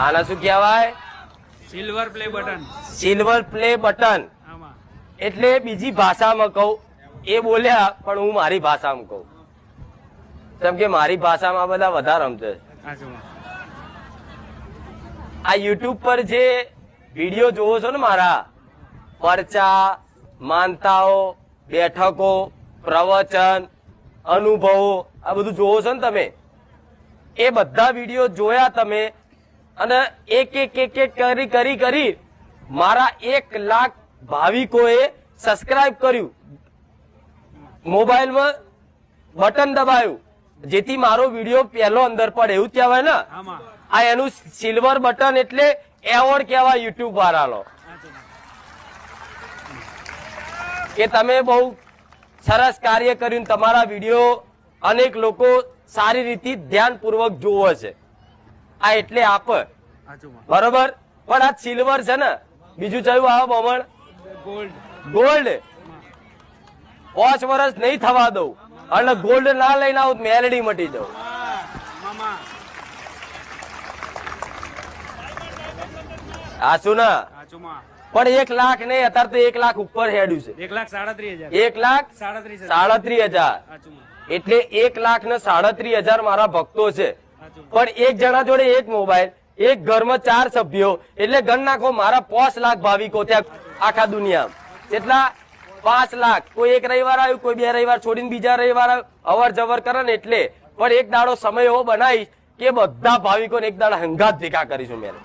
આના શું કહેવાય? Silver play button. Silver play button. એટલે બીજી ભાષામાં કહું એ બોલ્યા, પણ હું મારી ભાષામાં કહું, કેમ કે મારી ભાષામાં બધા વધારે સમજે. આ યુટ્યુબ પર જે વિડીયો જોવો છો ને મારા, પરચા, માનતાઓ, બેઠકો, પ્રવચન, અનુભવો, આ બધું જોવો છો ને તમે, એ બધા વિડીયો જોયા તમે અને એક એક એક એક કરી કરી કરી મારા 1 લાખ ભાવિકોએ સબસ્ક્રાઇબ કર્યું, મોબાઈલમાં બટન દબાયું, જેથી મારો વિડીયો પહેલો અંદર પડે, એવું કહેવાય ને. આ એનું સિલ્વર બટન એટલે એવોર્ડ કહેવાય યુટ્યુબ વાળાનો, કે તમે બહુ સરસ કાર્ય કર્યું, તમારા વિડીયો અનેક લોકો સારી રીતે ધ્યાનપૂર્વક જોવે છે. આ એટલે આપ બરોબર. પણ આ સિલ્વર છે ને, બીજું ચાલ્યું આવે બમણ ગોલ્ડ. 5 વર્ષ નહીં થવા દઉં એટલે ગોલ્ડ ના લઈને આવું, મેલડી મટી જાઉં. આ શું ના? પણ 1 લાખ નહીં, અત્યારે તો 1 લાખ ઉપર હેડ્યું છે. 1,37,000. એટલે 1,37,000 મારા ભક્તો છે. પણ એક જણા જોડે એક મોબાઈલ, એક ઘરમાં 4 સભ્યો, એટલે ગણ નાખો મારા 5 લાખ ભાવિકો ત્યાં આખા દુનિયા. એટલા 5 લાખ. કોઈ એક રવિવાર આવ્યું, કોઈ 2 રવિવાર છોડીને બીજા રવિવાર આવ્યું, અવર જવર કરે ને. એટલે પણ એક દાડો સમય એવો બનાવીશ કે બધા ભાવિકોને એક દાડો હંગાત ભેગા કરીશું મેં.